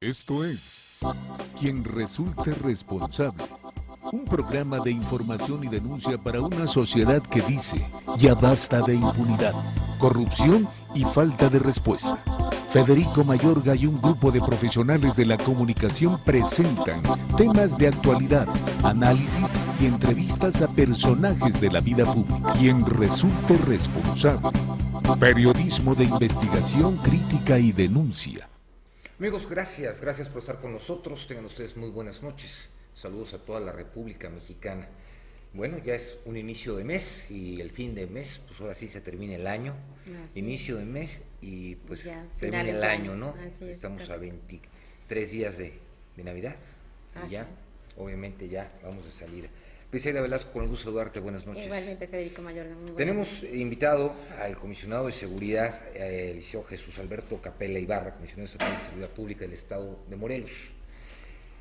Esto es Quien Resulte Responsable, un programa de información y denuncia para una sociedad que dice, ya basta de impunidad, corrupción y falta de respuesta. Federico Mayorga y un grupo de profesionales de la comunicación presentan temas de actualidad, análisis y entrevistas a personajes de la vida pública. Quien resulte responsable. Periodismo de investigación, crítica y denuncia. Amigos, gracias por estar con nosotros. Tengan ustedes muy buenas noches. Saludos a toda la República Mexicana. Bueno, ya es un inicio de mes y el fin de mes, pues ahora sí se termina el año. Inicio de mes y pues ya, termina el año, ¿no? Estamos a 23 días de Navidad y ya, obviamente ya vamos a salir. Priscila Velasco, con el gusto de saludarte, buenas noches. Igualmente, Federico Mayorga, muy buenas Tenemos invitado al comisionado de seguridad, el licenciado Jesús Alberto Capella Ibarra, comisionado estatal de seguridad pública del estado de Morelos.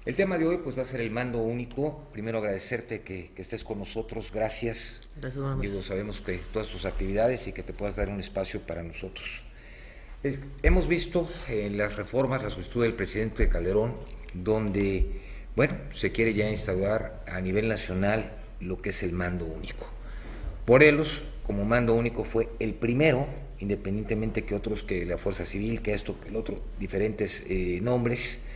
El tema de hoy pues va a ser el mando único. Primero agradecerte que estés con nosotros, gracias. Gracias, buenas noches. Sabemos que todas tus actividades y que te puedas dar un espacio para nosotros. Hemos visto en las reformas la solicitud del presidente Calderón, donde bueno, se quiere ya instaurar a nivel nacional lo que es el mando único. Morelos, como mando único, fue el primero, independientemente que otros, que la Fuerza Civil, que esto, que el otro, diferentes nombres.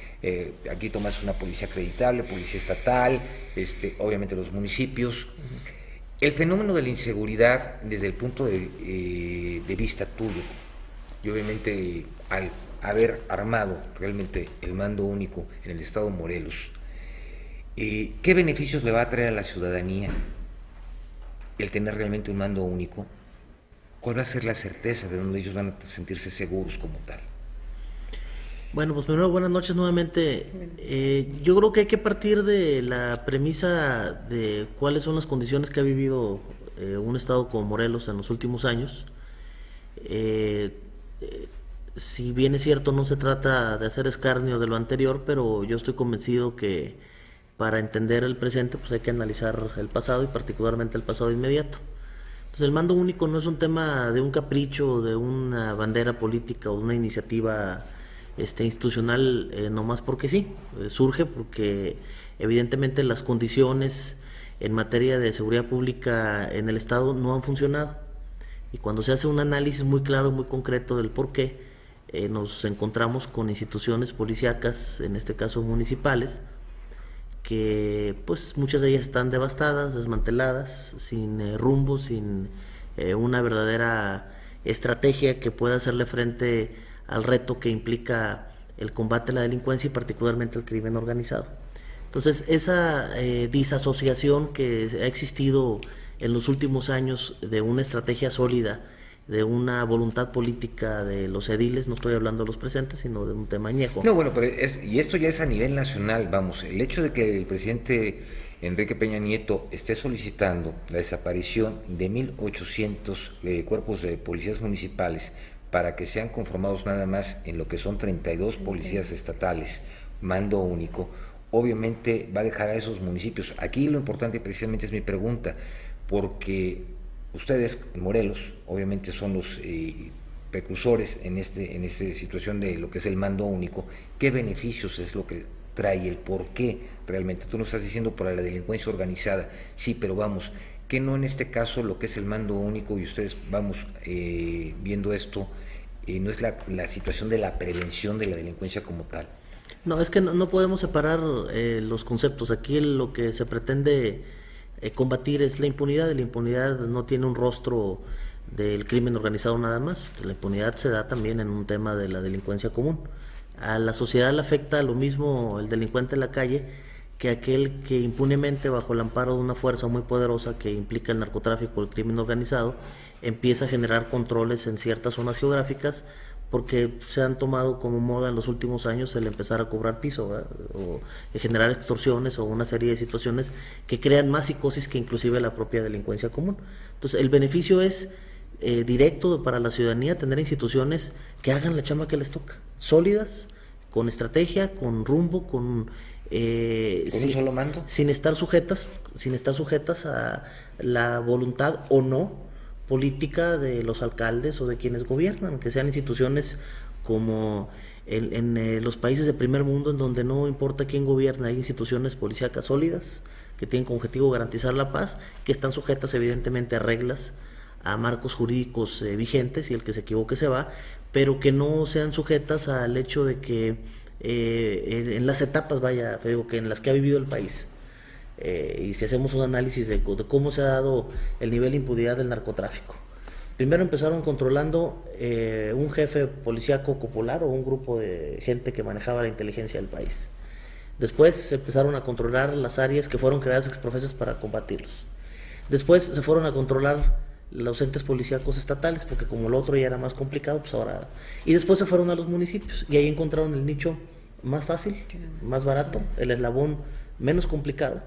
Aquí tomas una policía acreditable, policía estatal, obviamente los municipios. El fenómeno de la inseguridad, desde el punto de vista tuyo, y obviamente al haber armado realmente el mando único en el estado de Morelos, ¿qué beneficios le va a traer a la ciudadanía el tener realmente un mando único? ¿Cuál va a ser la certeza de donde ellos van a sentirse seguros como tal? Bueno, pues primero buenas noches nuevamente. Yo creo que hay que partir de la premisa de cuáles son las condiciones que ha vivido un estado como Morelos en los últimos años. Si bien es cierto, no se trata de hacer escarnio de lo anterior, pero yo estoy convencido que para entender el presente pues hay que analizar el pasado y particularmente el pasado inmediato. Entonces el mando único no es un tema de un capricho, de una bandera política o de una iniciativa institucional nomás porque sí. Surge porque evidentemente las condiciones en materia de seguridad pública en el estado no han funcionado, y cuando se hace un análisis muy claro, muy concreto del por qué, nos encontramos con instituciones policíacas, en este caso municipales, que pues muchas de ellas están devastadas, desmanteladas, sin rumbo, sin una verdadera estrategia que pueda hacerle frente al reto que implica el combate a la delincuencia y particularmente al crimen organizado. Entonces esa disasociación que ha existido en los últimos años de una estrategia sólida, de una voluntad política de los ediles, no estoy hablando de los presentes, sino de un tema añejo. No, bueno, pero y esto ya es a nivel nacional, vamos, el hecho de que el presidente Enrique Peña Nieto esté solicitando la desaparición de 1,800 cuerpos de policías municipales para que sean conformados nada más en lo que son 32 policías estatales, mando único, obviamente va a dejar a esos municipios. Aquí lo importante precisamente es mi pregunta, porque ustedes, en Morelos, obviamente son los precursores en esta situación de lo que es el mando único. ¿Qué beneficios es lo que trae, el por qué realmente? Tú nos estás diciendo para la delincuencia organizada, sí, pero vamos, ¿qué no en este caso lo que es el mando único? Y ustedes, vamos, viendo esto, no es la situación de la prevención de la delincuencia como tal. No, es que no podemos separar los conceptos. Aquí lo que se pretende combatir es la impunidad. La impunidad no tiene un rostro del crimen organizado nada más. La impunidad se da también en un tema de la delincuencia común. A la sociedad le afecta lo mismo el delincuente en la calle que aquel que impunemente, bajo el amparo de una fuerza muy poderosa que implica el narcotráfico o el crimen organizado, empieza a generar controles en ciertas zonas geográficas, porque se han tomado como moda en los últimos años el empezar a cobrar piso, ¿verdad? O generar extorsiones o una serie de situaciones que crean más psicosis que inclusive la propia delincuencia común. Entonces el beneficio es directo para la ciudadanía, tener instituciones que hagan la chamba que les toca, sólidas, con estrategia, con rumbo, con ¿Con un solo mando? Sin estar sujetas a la voluntad o no política de los alcaldes o de quienes gobiernan, que sean instituciones como En los países de primer mundo, en donde no importa quién gobierna, hay instituciones policíacas sólidas que tienen como objetivo garantizar la paz, que están sujetas evidentemente a reglas, a marcos jurídicos vigentes, y el que se equivoque se va, pero que no sean sujetas al hecho de que en las etapas, vaya, digo, que en las que ha vivido el país, y si hacemos un análisis de cómo se ha dado el nivel de impunidad del narcotráfico. Primero empezaron controlando un jefe policíaco popular o un grupo de gente que manejaba la inteligencia del país. Después se empezaron a controlar las áreas que fueron creadas ex profeso para combatirlos. Después se fueron a controlar los entes policíacos estatales, porque como lo otro ya era más complicado, pues ahora... Y después se fueron a los municipios, y ahí encontraron el nicho más fácil, más barato, el eslabón menos complicado,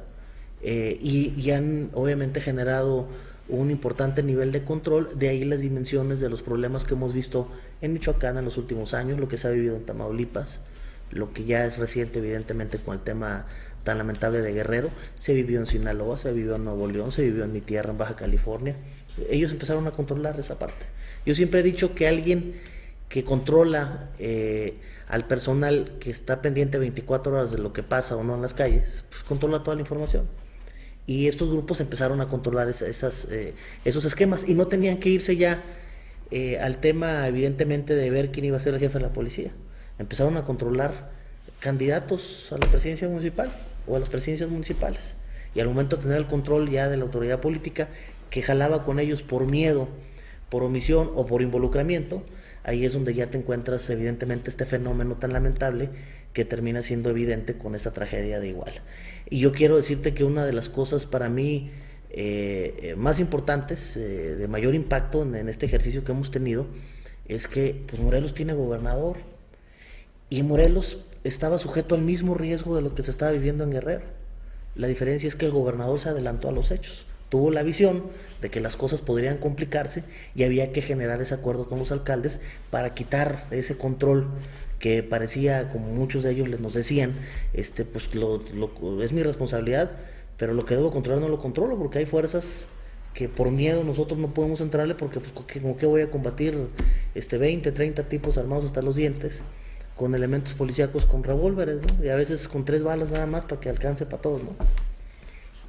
y han obviamente generado un importante nivel de control. De ahí las dimensiones de los problemas que hemos visto en Michoacán en los últimos años, lo que se ha vivido en Tamaulipas, lo que ya es reciente evidentemente con el tema tan lamentable de Guerrero, se vivió en Sinaloa, se vivió en Nuevo León, se vivió en mi tierra, en Baja California. Ellos empezaron a controlar esa parte. Yo siempre he dicho que alguien que controla al personal que está pendiente 24 horas de lo que pasa o no en las calles, pues controla toda la información. Y estos grupos empezaron a controlar esos esquemas, y no tenían que irse ya al tema evidentemente de ver quién iba a ser el jefe de la policía. Empezaron a controlar candidatos a la presidencia municipal o a las presidencias municipales, y al momento de tener el control ya de la autoridad política que jalaba con ellos por miedo, por omisión o por involucramiento, ahí es donde ya te encuentras evidentemente este fenómeno tan lamentable que termina siendo evidente con esta tragedia de Iguala. Y yo quiero decirte que una de las cosas para mí más importantes, de mayor impacto en este ejercicio que hemos tenido, es que pues, Morelos tiene gobernador, y Morelos estaba sujeto al mismo riesgo de lo que se estaba viviendo en Guerrero. La diferencia es que el gobernador se adelantó a los hechos, tuvo la visión de que las cosas podrían complicarse y había que generar ese acuerdo con los alcaldes para quitar ese control que parecía, como muchos de ellos nos decían, pues es mi responsabilidad, pero lo que debo controlar no lo controlo, porque hay fuerzas que por miedo nosotros no podemos entrarle, porque pues, ¿con qué voy a combatir 20, 30 tipos armados hasta los dientes, con elementos policíacos, con revólveres, ¿no? Y a veces con 3 balas nada más para que alcance para todos, ¿no?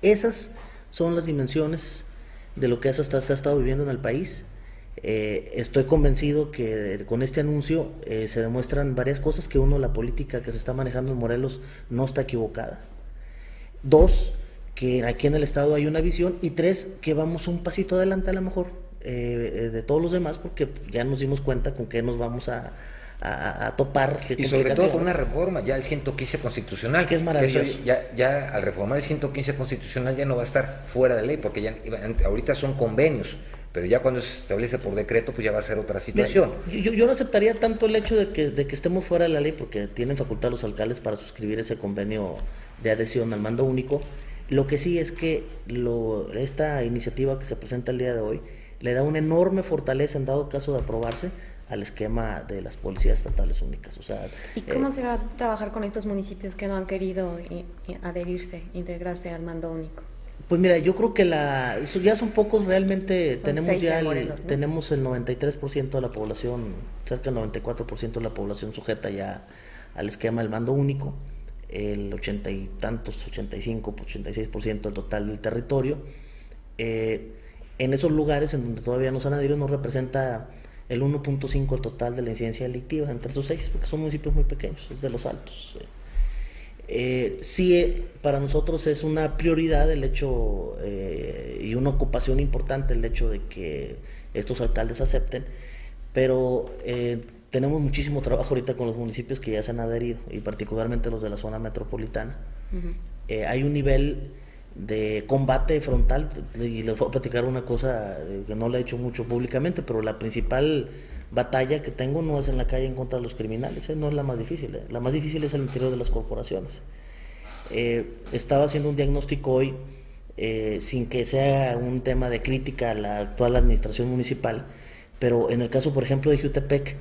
Esas son las dimensiones de lo que se ha estado viviendo en el país. Estoy convencido que con este anuncio se demuestran varias cosas: que uno, la política que se está manejando en Morelos no está equivocada; 2, que aquí en el estado hay una visión; y 3, que vamos un pasito adelante a lo mejor de todos los demás, porque ya nos dimos cuenta con qué nos vamos a topar. Y sobre todo con una reforma, ya el 115 constitucional. Que es maravilloso. Eso ya al reformar el 115 constitucional ya no va a estar fuera de ley, porque ya ahorita son convenios, pero ya cuando se establece por decreto, pues ya va a ser otra situación. Yo no aceptaría tanto el hecho de que estemos fuera de la ley, porque tienen facultad los alcaldes para suscribir ese convenio de adhesión al mando único. Lo que sí es que esta iniciativa que se presenta el día de hoy le da una enorme fortaleza, en dado caso de aprobarse, al esquema de las policías estatales únicas. O sea, ¿y cómo se va a trabajar con estos municipios que no han querido adherirse, integrarse al mando único? Pues mira, yo creo que ya son pocos realmente. Tenemos ya Morelos, ¿no? tenemos el 93% de la población, cerca del 94% de la población sujeta ya al esquema del mando único, el 80 y tantos, 85, 86% del total del territorio. En esos lugares en donde todavía no se han adherido, no representa el 1.5 el total de la incidencia delictiva entre esos 6, porque son municipios muy pequeños, es de los altos. Sí, para nosotros es una prioridad el hecho y una ocupación importante el hecho de que estos alcaldes acepten, pero tenemos muchísimo trabajo ahorita con los municipios que ya se han adherido, y particularmente los de la zona metropolitana. Hay un nivel de combate frontal, y les voy a platicar una cosa que no le he hecho mucho públicamente, pero la principal batalla que tengo no es en la calle en contra de los criminales, no es la más difícil, la más difícil es al interior de las corporaciones. Estaba haciendo un diagnóstico hoy, sin que sea un tema de crítica a la actual administración municipal, pero en el caso, por ejemplo, de Jutepec,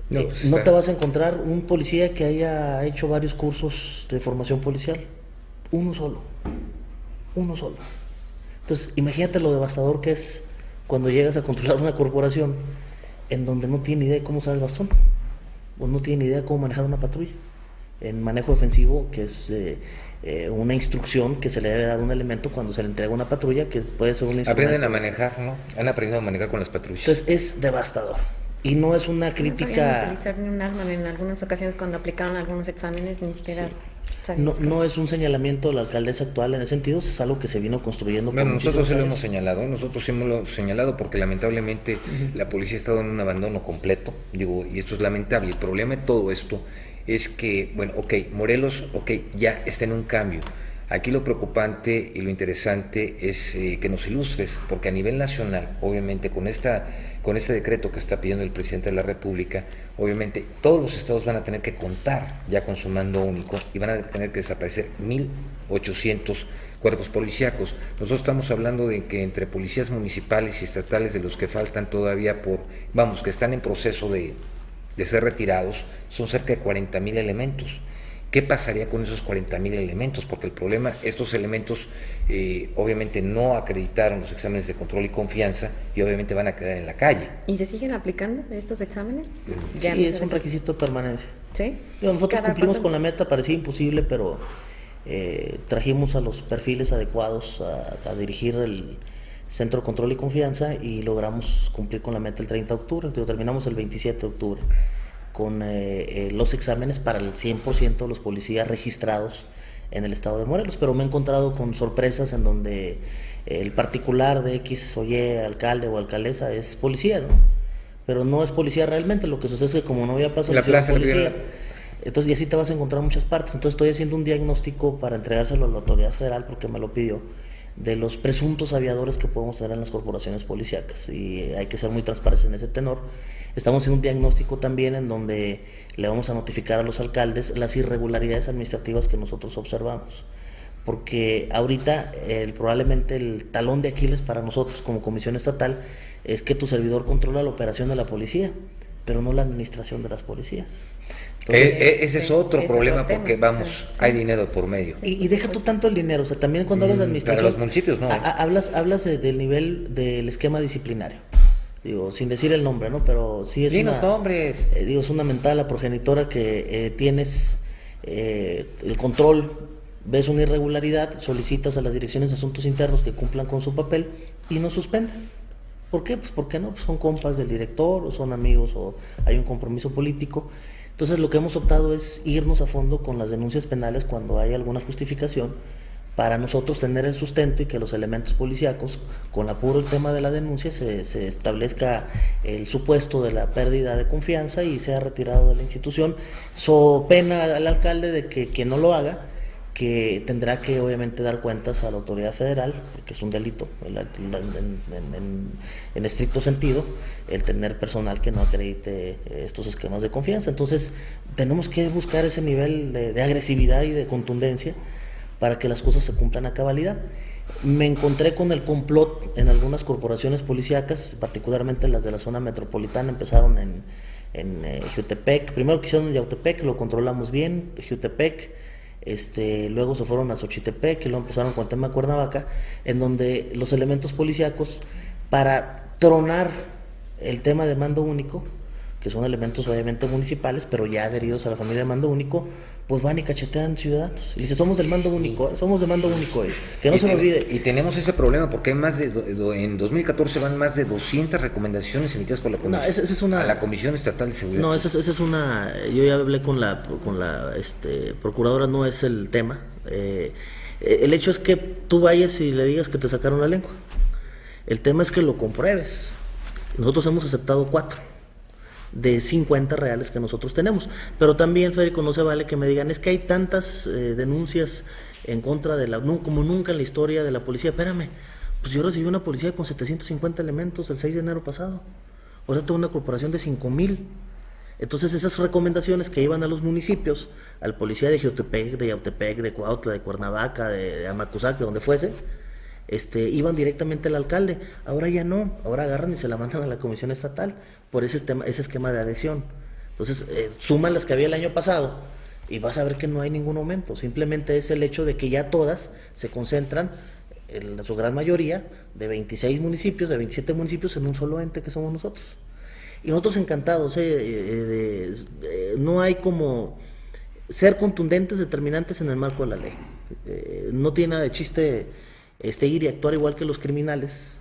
no te vas a encontrar un policía que haya hecho varios cursos de formación policial, uno solo. Entonces, imagínate lo devastador que es cuando llegas a controlar una corporación en donde no tiene idea de cómo usar el bastón. pues no tiene ni idea de cómo manejar una patrulla. En manejo defensivo, que es una instrucción que se le debe dar a un elemento cuando se le entrega una patrulla, que puede ser un instrumento. Aprenden a manejar, ¿no? Han aprendido a manejar con las patrullas. Entonces es devastador. Y no es una crítica. No sabían utilizar ni un arma en algunas ocasiones cuando aplicaron algunos exámenes, ni siquiera. Sí. No es un señalamiento de la alcaldesa actual en ese sentido, es algo que se vino construyendo. Bueno, nosotros sí lo hemos señalado, nosotros sí hemos señalado porque lamentablemente la policía ha estado en un abandono completo, digo, y esto es lamentable. El problema de todo esto es que, bueno, Morelos, ya está en un cambio. Aquí lo preocupante y lo interesante es que nos ilustres, porque a nivel nacional, obviamente, con este decreto que está pidiendo el presidente de la República, obviamente todos los estados van a tener que contar ya con su mando único y van a tener que desaparecer 1,800 cuerpos policíacos. Nosotros estamos hablando de que entre policías municipales y estatales, de los que faltan todavía que están en proceso de ser retirados, son cerca de 40,000 elementos. ¿Qué pasaría con esos 40,000 elementos? Porque el problema, estos elementos obviamente no acreditaron los exámenes de control y confianza y obviamente van a quedar en la calle. ¿Y se siguen aplicando estos exámenes? Sí, es un requisito de permanencia. ¿Sí? Nosotros cumplimos con la meta, parecía imposible, pero trajimos a los perfiles adecuados a dirigir el Centro de Control y Confianza y logramos cumplir con la meta el 30 de octubre, terminamos el 27 de octubre. Con los exámenes para el 100% de los policías registrados en el estado de Morelos, pero me he encontrado con sorpresas en donde el particular de X o Y alcalde o alcaldesa es policía, ¿no? Pero no es policía realmente. Lo que sucede es que como no había paso la plaza policía, entonces y así te vas a encontrar muchas partes. Entonces estoy haciendo un diagnóstico para entregárselo a la autoridad federal porque me lo pidió, de los presuntos aviadores que podemos tener en las corporaciones policíacas, y hay que ser muy transparentes en ese tenor. Estamos haciendo un diagnóstico también en donde le vamos a notificar a los alcaldes las irregularidades administrativas que nosotros observamos, porque ahorita probablemente el talón de Aquiles para nosotros como comisión estatal es que tu servidor controla la operación de la policía, pero no la administración de las policías. Entonces, ese es otro problema porque hay dinero por medio. Y deja tú tanto el dinero, o sea, también cuando hablas de administración, para los municipios no. Hablas del nivel del esquema disciplinario. Digo, sin decir el nombre, ¿no? Pero sí es nombres. Es una mental progenitora que tienes el control, ves una irregularidad, solicitas a las direcciones de asuntos internos que cumplan con su papel y no suspenden. ¿Por qué? Pues porque no, pues son compas del director o son amigos o hay un compromiso político. Entonces lo que hemos optado es irnos a fondo con las denuncias penales cuando hay alguna justificación, para nosotros tener el sustento y que los elementos policíacos, con apuro el tema de la denuncia, se establezca el supuesto de la pérdida de confianza y sea retirado de la institución. So pena al alcalde de que quien no lo haga, que tendrá que obviamente dar cuentas a la autoridad federal, que es un delito en estricto sentido, el tener personal que no acredite estos esquemas de confianza. Entonces tenemos que buscar ese nivel de agresividad y de contundencia para que las cosas se cumplan a cabalidad. Me encontré con el complot en algunas corporaciones policíacas, particularmente las de la zona metropolitana. Empezaron en Jutepec, primero que hicieron en Yautepec, lo controlamos bien, Jutepec, luego se fueron a Xochitepec y luego empezaron con el tema de Cuernavaca, en donde los elementos policíacos, para tronar el tema de mando único, que son elementos obviamente municipales, pero ya adheridos a la familia de mando único, pues van y cachetean ciudadanos. Y dice, somos del mando único, que no se lo olvide. Y tenemos ese problema porque hay en 2014 van más de 200 recomendaciones emitidas por la Comisión, a la Comisión Estatal de Seguridad. No, esa es una, yo ya hablé con la procuradora, no es el tema. El hecho es que tú vayas y le digas que te sacaron la lengua. El tema es que lo compruebes. Nosotros hemos aceptado 4 de 50 reales que nosotros tenemos, pero también, Federico, no se vale que me digan, es que hay tantas denuncias en contra de como nunca en la historia de la policía. Espérame, pues yo recibí una policía con 750 elementos el 6 de enero pasado, ahora tengo una corporación de 5,000. Entonces esas recomendaciones que iban a los municipios, al policía de Jutepec, de Yautepec, de Cuautla, de Cuernavaca, de Amacuzac, de donde fuese, iban directamente al alcalde. Ahora ya no, ahora agarran y se la mandan a la comisión estatal por ese esquema de adhesión. Entonces suma las que había el año pasado y vas a ver que no hay ningún aumento. Simplemente es el hecho de que ya todas se concentran, en su gran mayoría, de 26 municipios, de 27 municipios, en un solo ente que somos nosotros. Y nosotros encantados, no hay como ser contundentes, determinantes en el marco de la ley. No tiene nada de chiste ir y actuar igual que los criminales,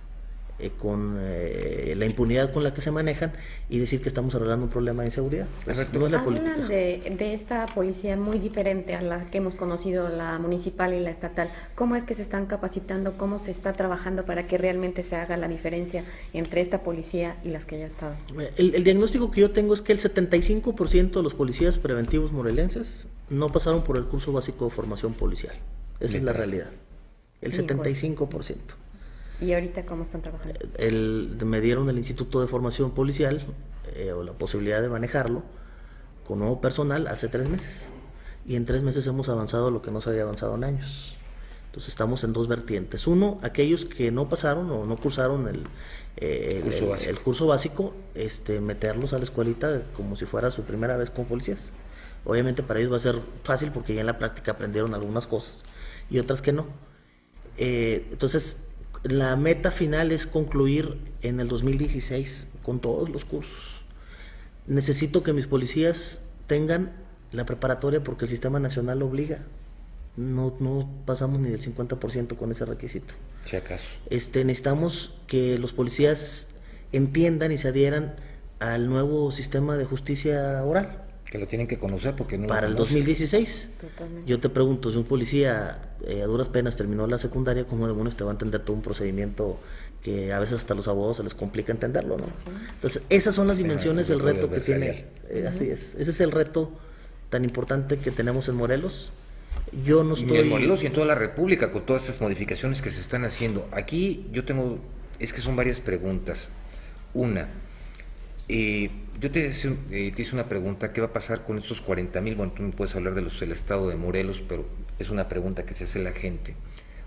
con la impunidad con la que se manejan y decir que estamos arreglando un problema de inseguridad. Pues, no es la política. Hablan de esta policía muy diferente a la que hemos conocido, la municipal y la estatal. ¿Cómo es que se están capacitando? ¿Cómo se está trabajando para que realmente se haga la diferencia entre esta policía y las que ya estaban? El diagnóstico que yo tengo es que el 75% de los policías preventivos morelenses no pasaron por el curso básico de formación policial. Esa es la realidad. El 75%. ¿Y ahorita cómo están trabajando? Me dieron el Instituto de Formación Policial, o la posibilidad de manejarlo, con nuevo personal hace 3 meses. Y en 3 meses hemos avanzado lo que no se había avanzado en años. Entonces estamos en 2 vertientes. Uno, aquellos que no pasaron o no cursaron el curso básico, meterlos a la escuelita como si fuera su primera vez con policías. Obviamente para ellos va a ser fácil porque ya en la práctica aprendieron algunas cosas y otras que no. Entonces, la meta final es concluir en el 2016 con todos los cursos. Necesito que mis policías tengan la preparatoria porque el sistema nacional lo obliga. No pasamos ni del 50% con ese requisito. Si acaso. Necesitamos que los policías entiendan y se adhieran al nuevo sistema de justicia oral. Que lo tienen que conocer porque no para lo el conocen. 2016. Totalmente. Yo te pregunto, si un policía a duras penas terminó la secundaria, ¿cómo demonios te va a entender todo un procedimiento que a veces hasta a los abogados se les complica entenderlo, ¿no? Sí. Entonces, esas son las dimensiones del reto que tiene. adversarial. Así es. Ese es el reto tan importante que tenemos en Morelos. Yo no estoy... Y en Morelos y en toda la República, con todas estas modificaciones que se están haciendo. Aquí es que son varias preguntas. Una, yo te hice una pregunta, ¿qué va a pasar con estos 40,000? Bueno, tú me puedes hablar del estado de Morelos, pero es una pregunta que se hace la gente,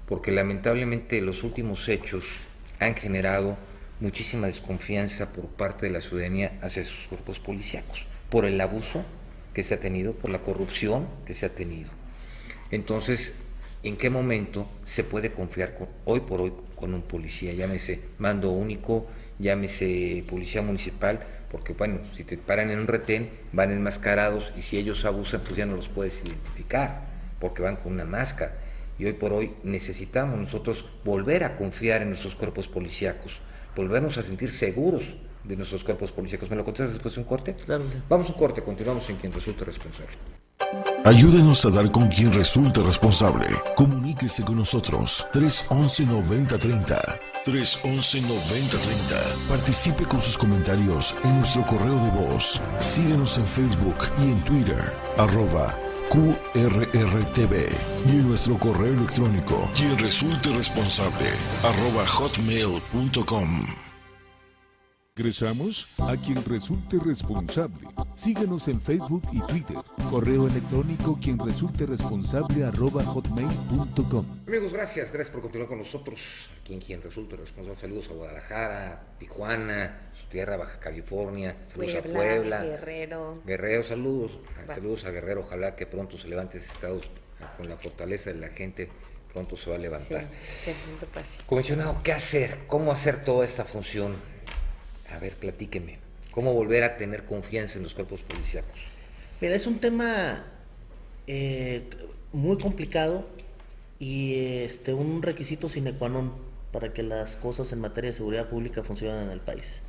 porque lamentablemente los últimos hechos han generado muchísima desconfianza por parte de la ciudadanía hacia sus cuerpos policíacos, por el abuso que se ha tenido, por la corrupción que se ha tenido. Entonces, ¿en qué momento se puede confiar hoy por hoy con un policía? Llámese mando único, llámese policía municipal, porque bueno, si te paran en un retén, van enmascarados y si ellos abusan, pues ya no los puedes identificar, porque van con una máscara. Y hoy por hoy necesitamos nosotros volver a confiar en nuestros cuerpos policíacos, volvernos a sentir seguros de nuestros cuerpos policíacos. ¿Me lo contestas después de un corte? Claro. Vamos a un corte, continuamos en Quien Resulte Responsable. Ayúdenos a dar con quien resulte responsable. Comuníquese con nosotros 311-9030. 311-9030. Participe con sus comentarios en nuestro correo de voz. Síguenos en Facebook y en Twitter, @QRRTV. Y en nuestro correo electrónico, quien resulte responsable, @hotmail.com. Regresamos a Quien Resulte Responsable. Síguenos en Facebook y Twitter. Correo electrónico quien resulte responsable @hotmail.com. Amigos, gracias por continuar con nosotros aquí en Quien Resulte Responsable. Saludos a Guadalajara, Tijuana, su tierra, Baja California, saludos a Puebla, Guerrero, saludos a Guerrero. Ojalá que pronto se levante ese estado con la fortaleza de la gente. Pronto se va a levantar. Sí, pase. Comisionado, ¿qué hacer? ¿Cómo hacer toda esta función? A ver, platíqueme. ¿Cómo volver a tener confianza en los cuerpos policíacos? Mira, es un tema muy complicado y un requisito sine qua non para que las cosas en materia de seguridad pública funcionen en el país.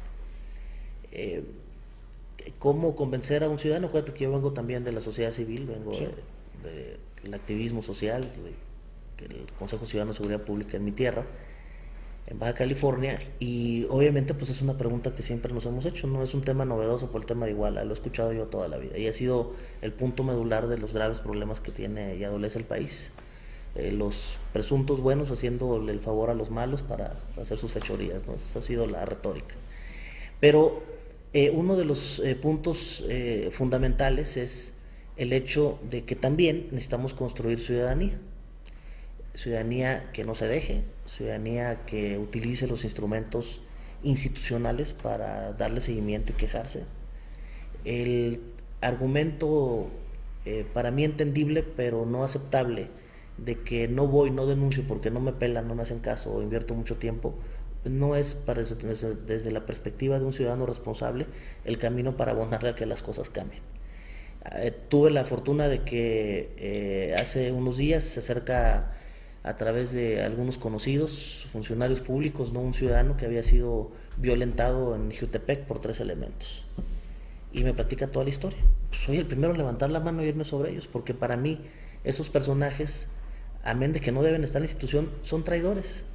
¿Cómo convencer a un ciudadano? Acuérdate que yo vengo también de la sociedad civil, vengo Sí. del activismo social, del Consejo Ciudadano de Seguridad Pública en mi tierra, en Baja California, y obviamente pues es una pregunta que siempre nos hemos hecho, no es un tema novedoso por el tema de Iguala, lo he escuchado yo toda la vida y ha sido el punto medular de los graves problemas que tiene y adolece el país. Los presuntos buenos haciéndole el favor a los malos para hacer sus fechorías, ¿no? Esa ha sido la retórica. Pero uno de los puntos fundamentales es el hecho de que también necesitamos construir ciudadanía que no se deje, ciudadanía que utilice los instrumentos institucionales para darle seguimiento y quejarse. El argumento para mí entendible pero no aceptable de que no denuncio porque no me pelan, no me hacen caso o invierto mucho tiempo, no es desde la perspectiva de un ciudadano responsable el camino para abonarle a que las cosas cambien. Tuve la fortuna de que hace unos días se acerca a través de algunos conocidos, funcionarios públicos, no un ciudadano que había sido violentado en Jutepec por 3 elementos. Y me platica toda la historia. Pues soy el primero en levantar la mano y irme sobre ellos, porque para mí esos personajes, amén de que no deben estar en la institución, son traidores.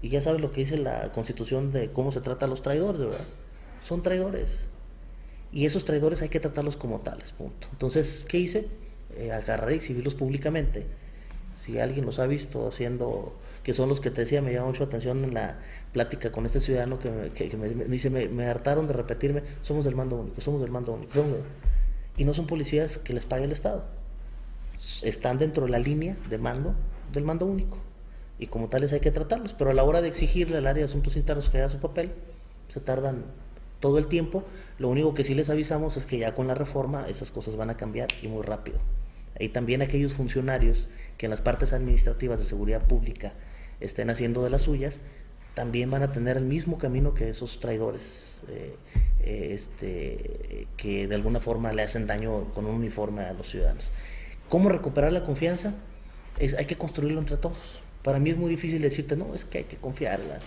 Y ya sabes lo que dice la Constitución de cómo se trata a los traidores, ¿verdad? Son traidores. Y esos traidores hay que tratarlos como tales, punto. Entonces, ¿qué hice? Agarré y exhibirlos públicamente. Si alguien los ha visto haciendo, que son los que te decía, me llama mucho la atención en la plática con este ciudadano que me dice, me hartaron de repetirme, somos del mando único, somos del mando único. Y no son policías que les pague el Estado. Están dentro de la línea de mando del mando único. Y como tales hay que tratarlos, pero a la hora de exigirle al área de asuntos internos que haga su papel, se tardan todo el tiempo. Lo único que sí les avisamos es que ya con la reforma esas cosas van a cambiar y muy rápido. Y también aquellos funcionarios que en las partes administrativas de seguridad pública estén haciendo de las suyas, también van a tener el mismo camino que esos traidores que de alguna forma le hacen daño con un uniforme a los ciudadanos. ¿Cómo recuperar la confianza? Hay que construirlo entre todos. Para mí es muy difícil decirte, no, es que hay que confiarla.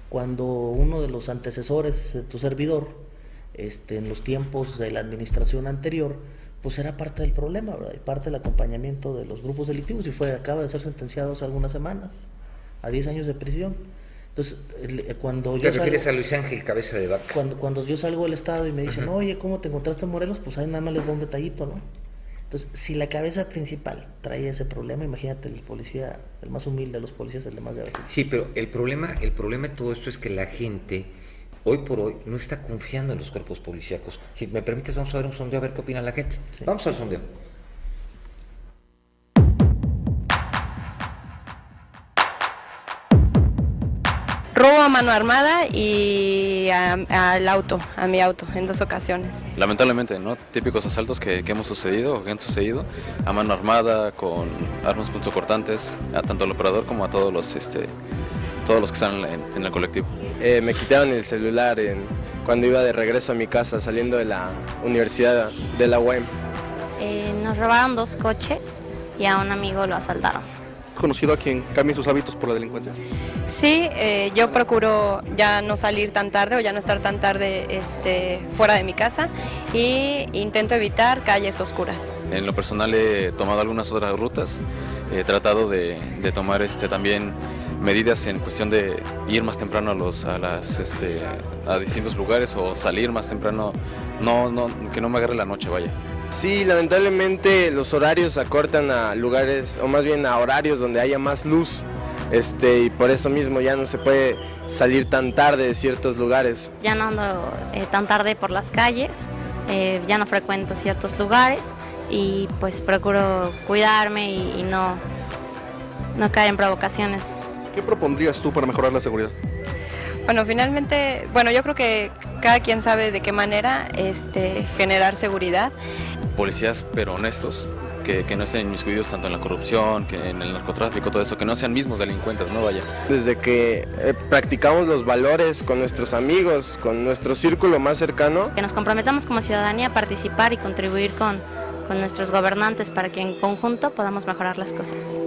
Cuando uno de los antecesores de tu servidor, en los tiempos de la administración anterior, pues era parte del problema, ¿verdad? Y parte del acompañamiento de los grupos delictivos, y acaba de ser sentenciado hace algunas semanas a 10 años de prisión. Entonces, cuando ¿Te refieres a Luis Ángel Cabeza de Vaca? Cuando yo salgo del estado y me dicen, oye, ¿cómo te encontraste en Morelos? Pues ahí nada más les va un detallito, ¿no? Entonces, si la cabeza principal trae ese problema, imagínate el policía, el más humilde de los policías, el de más de abajo. Sí, pero el problema de todo esto es que la gente, hoy por hoy, no está confiando en los cuerpos policíacos. Si me permites, vamos a ver un sondeo a ver qué opina la gente. Sí. Vamos al sondeo. Robo a mano armada y al auto, a mi auto, en 2 ocasiones. Lamentablemente, ¿no? Típicos asaltos que hemos sucedido o que han sucedido a mano armada, con armas punzocortantes, a tanto al operador como a todos los que están en el colectivo. Me quitaron el celular cuando iba de regreso a mi casa, saliendo de la universidad de la UAM. Nos robaron 2 coches y a un amigo lo asaltaron. ¿Conocido a quien cambie sus hábitos por la delincuencia? Sí, yo procuro ya no salir tan tarde o ya no estar tan tarde fuera de mi casa, y intento evitar calles oscuras. En lo personal he tomado algunas otras rutas, he tratado de tomar también medidas en cuestión de ir más temprano a distintos lugares o salir más temprano, que no me agarre la noche, vaya. Sí, lamentablemente los horarios acortan a lugares, o más bien a horarios donde haya más luz, y por eso mismo ya no se puede salir tan tarde de ciertos lugares. Ya no ando tan tarde por las calles, ya no frecuento ciertos lugares y pues procuro cuidarme y no caer en provocaciones. ¿Qué propondrías tú para mejorar la seguridad? Bueno, finalmente, yo creo que cada quien sabe de qué manera generar seguridad. Policías pero honestos, que no estén inmiscuidos tanto en la corrupción, que en el narcotráfico, todo eso, que no sean mismos delincuentes, ¿no? Vaya. Desde que practicamos los valores con nuestros amigos, con nuestro círculo más cercano. Que nos comprometamos como ciudadanía a participar y contribuir con nuestros gobernantes para que en conjunto podamos mejorar las cosas.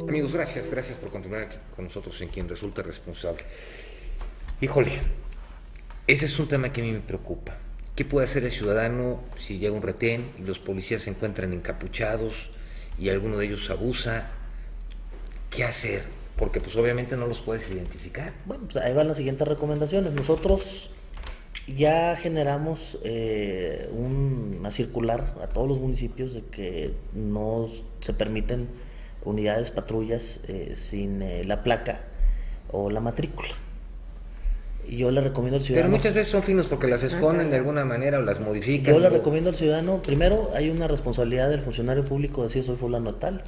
Amigos, gracias por continuar aquí con nosotros en Quien Resulta Responsable. Híjole, ese es un tema que a mí me preocupa. ¿Qué puede hacer el ciudadano si llega un retén y los policías se encuentran encapuchados y alguno de ellos abusa? ¿Qué hacer? Porque pues obviamente no los puedes identificar. Bueno, pues ahí van las siguientes recomendaciones. Nosotros ya generamos una circular a todos los municipios de que no se permiten unidades, patrullas sin la placa o la matrícula. Y yo le recomiendo al ciudadano... Pero muchas veces son finos porque las esconden de alguna manera o las modifican. Yo le recomiendo al ciudadano, primero hay una responsabilidad del funcionario público de decir soy fulano tal.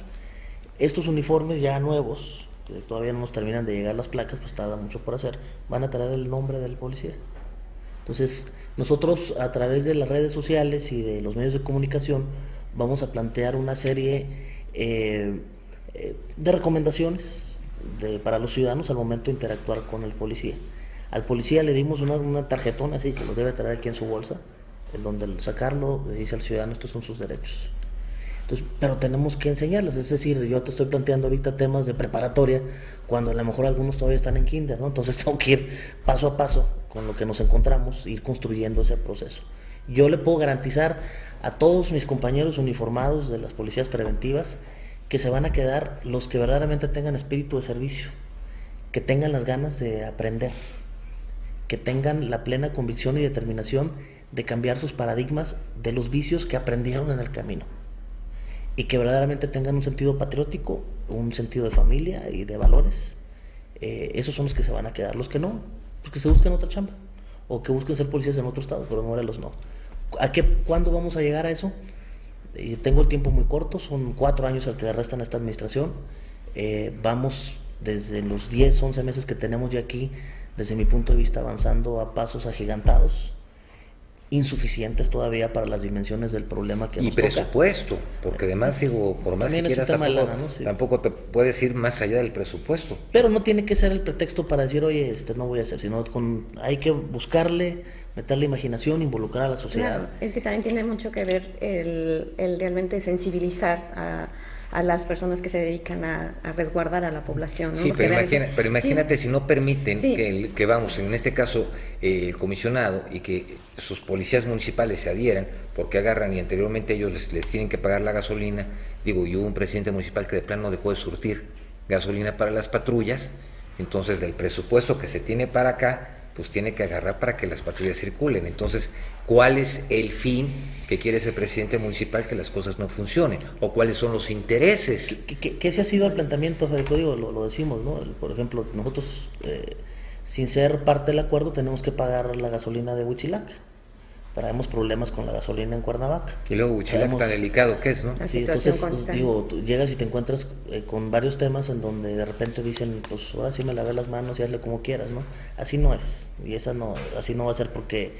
Estos uniformes ya nuevos, que todavía no nos terminan de llegar las placas, pues tarda mucho por hacer, van a traer el nombre del policía. Entonces, nosotros a través de las redes sociales y de los medios de comunicación vamos a plantear una serie de recomendaciones para los ciudadanos al momento de interactuar con el policía. Al policía le dimos una tarjetona así que lo debe traer aquí en su bolsa, en donde al sacarlo le dice al ciudadano estos son sus derechos. Entonces, pero tenemos que enseñarles, es decir, yo te estoy planteando ahorita temas de preparatoria, cuando a lo mejor algunos todavía están en kinder, ¿no? Entonces tengo que ir paso a paso con lo que nos encontramos, ir construyendo ese proceso. Yo le puedo garantizar a todos mis compañeros uniformados de las policías preventivas que se van a quedar los que verdaderamente tengan espíritu de servicio, que tengan las ganas de aprender, que tengan la plena convicción y determinación de cambiar sus paradigmas de los vicios que aprendieron en el camino y que verdaderamente tengan un sentido patriótico, un sentido de familia y de valores. Esos son los que se van a quedar. Los que no, pues que se busquen otra chamba o que busquen ser policías en otro estado, pero en Morelos no. ¿Cuándo vamos a llegar a eso? Tengo el tiempo muy corto, son 4 años al que le restan a esta administración. Vamos desde los 10, 11 meses que tenemos ya aquí, desde mi punto de vista, avanzando a pasos agigantados, insuficientes todavía para las dimensiones del problema que nos toca. Y presupuesto, porque además, digo, por más que quieras, tampoco te puedes ir más allá del presupuesto. Pero no tiene que ser el pretexto para decir, oye, no voy a hacer, sino hay que buscarle, meterle imaginación, involucrar a la sociedad. Claro, es que también tiene mucho que ver el realmente sensibilizar a las personas que se dedican a resguardar a la población, ¿no? Sí, pero imagínate sí, si no permiten sí, que vamos, en este caso el comisionado y que sus policías municipales se adhieran, porque agarran y anteriormente ellos les tienen que pagar la gasolina, y hubo un presidente municipal que de plano dejó de surtir gasolina para las patrullas, entonces del presupuesto que se tiene para acá, pues tiene que agarrar para que las patrullas circulen. Entonces, ¿cuál es el fin que quiere ese presidente municipal? Que las cosas no funcionen, o cuáles son los intereses. ¿Qué ese ha sido el planteamiento, Federico? Digo, lo decimos, ¿no? Por ejemplo, nosotros, sin ser parte del acuerdo, tenemos que pagar la gasolina de Huitzilac. Traemos problemas con la gasolina en Cuernavaca. Y luego Huitzilac tan delicado que es, ¿no? Sí, entonces, digo, tú llegas y te encuentras con varios temas en donde de repente dicen, pues ahora sí me lavé las manos y hazle como quieras, ¿no? Así no es, y así no va a ser, porque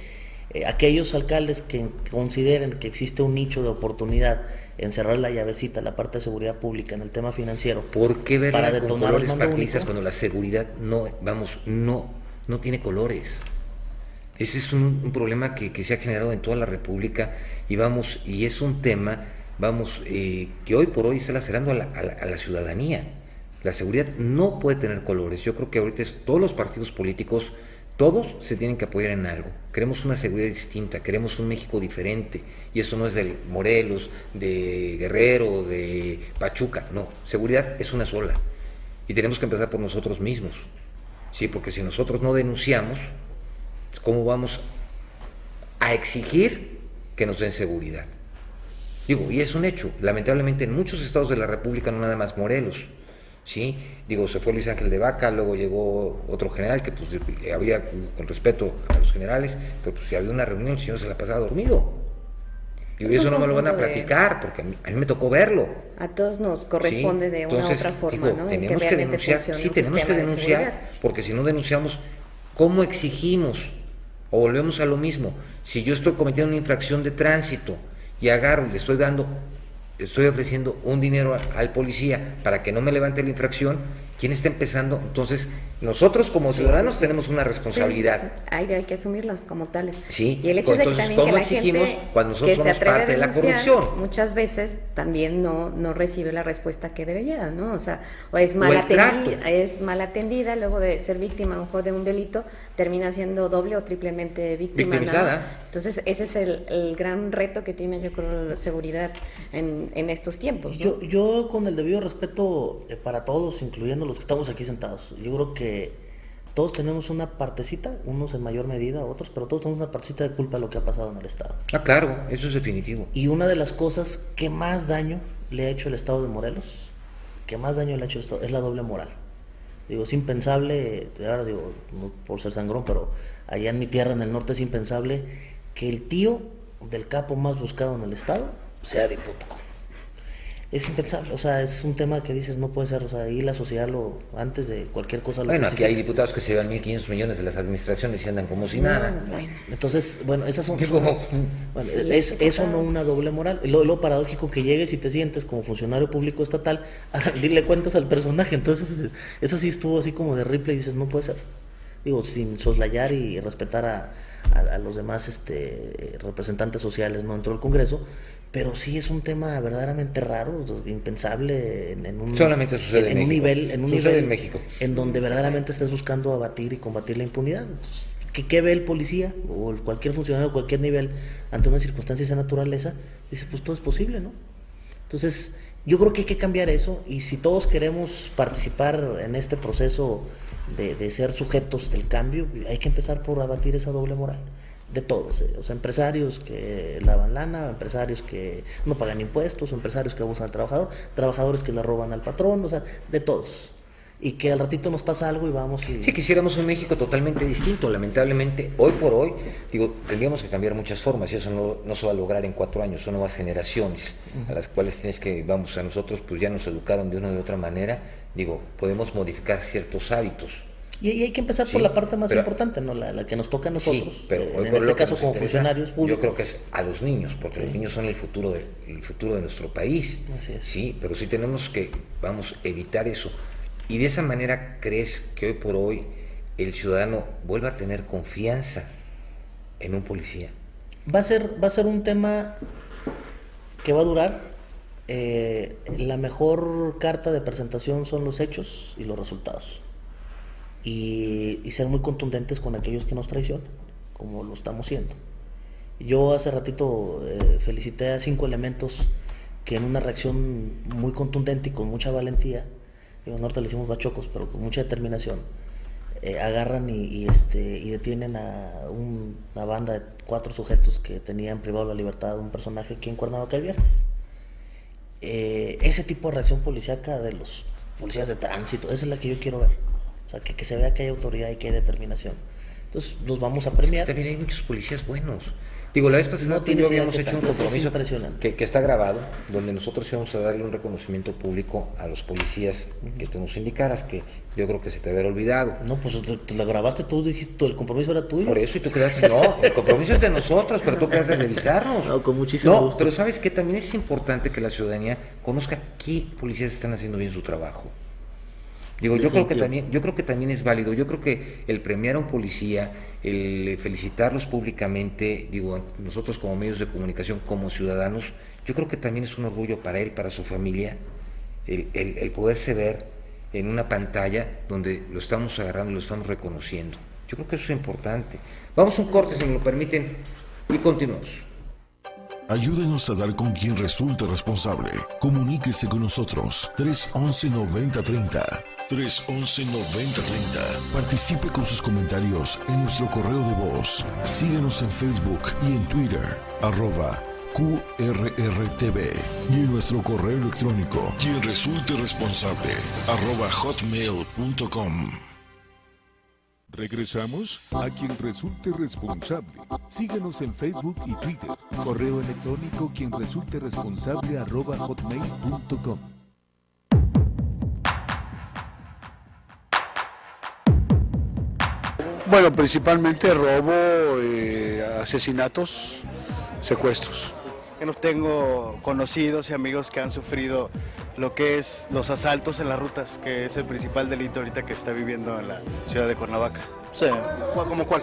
aquellos alcaldes que consideren que existe un nicho de oportunidad en cerrar la llavecita, la parte de seguridad pública, en el tema financiero, ¿por qué verla para con detonar colores el mando partidistas único? cuando la seguridad no tiene colores? Ese es un problema que se ha generado en toda la República y es un tema, que hoy por hoy está lacerando a la ciudadanía. La seguridad no puede tener colores. Yo creo que ahorita todos los partidos políticos, todos se tienen que apoyar en algo. Queremos una seguridad distinta, queremos un México diferente, y eso no es de Morelos, de Guerrero, de Pachuca, no. Seguridad es una sola y tenemos que empezar por nosotros mismos, sí, porque si nosotros no denunciamos, ¿cómo vamos a exigir que nos den seguridad? Digo, y es un hecho, lamentablemente en muchos estados de la República, no nada más Morelos, ¿sí? Digo, se fue Luis Ángel de Vaca, luego llegó otro general que pues había, con respeto a los generales, pero pues si había una reunión el señor se la pasaba dormido. Y eso no me lo van a platicar, porque a mí me tocó verlo. A todos nos corresponde, ¿sí? De una u otra forma, digo, ¿no? Tenemos que denunciar, sí, tenemos que denunciar, porque si no denunciamos, ¿cómo exigimos? O volvemos a lo mismo. Si yo estoy cometiendo una infracción de tránsito y agarro y le estoy ofreciendo un dinero al policía para que no me levante la infracción, ¿quién está empezando? Entonces, nosotros como ciudadanos tenemos una responsabilidad. Sí, hay que asumirlas como tales. Sí, y el hecho de que también ¿cómo que la exigimos gente cuando nosotros somos parte de la corrupción? Muchas veces también no recibe la respuesta que debería, ¿no? O sea, o es mal atendida, luego de ser víctima a lo mejor de un delito, termina siendo doble o triplemente victimizada, ¿no? Entonces, ese es el gran reto que tiene, yo creo, la seguridad en estos tiempos, ¿no? Yo con el debido respeto para todos, incluyendo los que estamos aquí sentados, yo creo que todos tenemos una partecita, unos en mayor medida, otros, pero todos tenemos una partecita de culpa de lo que ha pasado en el Estado. Ah, claro, eso es definitivo. Y una de las cosas que más daño le ha hecho el Estado de Morelos, es la doble moral. Digo, es impensable, ahora digo, no por ser sangrón, pero allá en mi tierra, en el norte, es impensable que el tío del capo más buscado en el Estado sea diputado. es impensable, o sea, es un tema que dices no puede ser, o sea, ahí la sociedad antes de cualquier cosa lo Bueno, justifica. aquí hay diputados que se llevan 1.500 millones de las administraciones y andan como si nada. Entonces, bueno, esas son es eso no una doble moral. Lo paradójico que llegues y te sientes como funcionario público estatal a rendirle cuentas al personaje. Entonces, eso sí estuvo así como de Ripley y dices, no puede ser. Digo, sin soslayar y respetar a los demás representantes sociales no dentro del Congreso, pero sí es un tema verdaderamente raro, impensable en un solamente sucede en México. Un nivel en México, en donde verdaderamente estés buscando abatir y combatir la impunidad. Entonces, ¿qué ve el policía o cualquier funcionario, cualquier nivel ante una circunstancia de esa naturaleza? Dice, pues todo es posible, ¿no? Entonces, yo creo que hay que cambiar eso, y si todos queremos participar en este proceso de ser sujetos del cambio, hay que empezar por abatir esa doble moral. De todos, o sea, empresarios que lavan lana, empresarios que no pagan impuestos, empresarios que abusan al trabajador, trabajadores que le roban al patrón, o sea, de todos. Y que al ratito nos pasa algo y vamos y... Sí, quisiéramos un México totalmente distinto. Lamentablemente, hoy por hoy, tendríamos que cambiar muchas formas, y eso no se va a lograr en 4 años. Son nuevas generaciones a las cuales a nosotros pues ya nos educaron de una u otra manera. Podemos modificar ciertos hábitos. Y hay que empezar por la parte más importante, ¿no? La que nos toca a nosotros. Sí, pero hoy en este caso como funcionarios públicos. Yo creo que es a los niños, porque los niños son el futuro de nuestro país. Así es. Sí, pero sí tenemos que, evitar eso. Y de esa manera, ¿crees que hoy por hoy el ciudadano vuelva a tener confianza en un policía? Va a ser un tema que va a durar. La mejor carta de presentación son los hechos y los resultados. Y ser muy contundentes con aquellos que nos traicionan, como lo estamos siendo. Yo hace ratito felicité a 5 elementos que en una reacción muy contundente y con mucha valentía, nosotros le decimos bachocos, pero con mucha determinación, agarran y detienen a una banda de 4 sujetos que tenían privado la libertad de un personaje aquí en Cuernavaca el viernes. Ese tipo de reacción policíaca de los policías de tránsito, esa es la que yo quiero ver. O sea, que se vea que hay autoridad y que hay determinación. Entonces, los vamos a premiar. También hay muchos policías buenos. La vez pasada tú y yo habíamos hecho un compromiso que está grabado, donde nosotros íbamos a darle un reconocimiento público a los policías que tú nos indicaras, que yo creo que se te había olvidado. No, pues te lo grabaste tú, dijiste, el compromiso era tuyo. Por eso, y tú quedaste, no, el compromiso es de nosotros, pero tú quedaste de revisarnos. No, con muchísimo gusto. Pero ¿sabes qué? También es importante que la ciudadanía conozca qué policías están haciendo bien su trabajo. Yo creo que también es válido. Yo creo que el premiar a un policía, el felicitarlos públicamente, nosotros como medios de comunicación, como ciudadanos, yo creo que también es un orgullo para él, para su familia, el poderse ver en una pantalla donde lo estamos agarrando y lo estamos reconociendo. Yo creo que eso es importante. Vamos a un corte, si me lo permiten, y continuamos. Ayúdenos a dar con quien resulte responsable. Comuníquese con nosotros. 311-9030. 311-9030. Participe con sus comentarios en nuestro correo de voz. Síguenos en Facebook y en Twitter, @QRRTV. Y en nuestro correo electrónico, quien resulte responsable, @hotmail.com. Regresamos a quien resulte responsable. Síguenos en Facebook y Twitter. Correo electrónico quien resulte responsable @hotmail.com. Bueno, principalmente robo, asesinatos, secuestros. Yo no tengo conocidos y amigos que han sufrido lo que es los asaltos en las rutas, que es el principal delito ahorita que está viviendo en la ciudad de Cuernavaca. Sí. ¿Cómo cuál?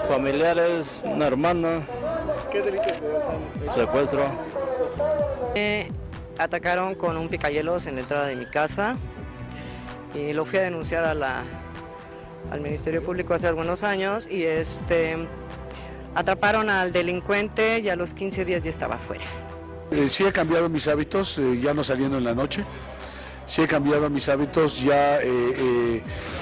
Familiares, una hermana. ¿Qué delitos son? Secuestro. Atacaron con un picayelos en la entrada de mi casa y lo fui a denunciar al Ministerio Público hace algunos años y atraparon al delincuente y a los 15 días ya estaba afuera. Sí he cambiado mis hábitos, ya no saliendo en la noche. Sí he cambiado mis hábitos, ya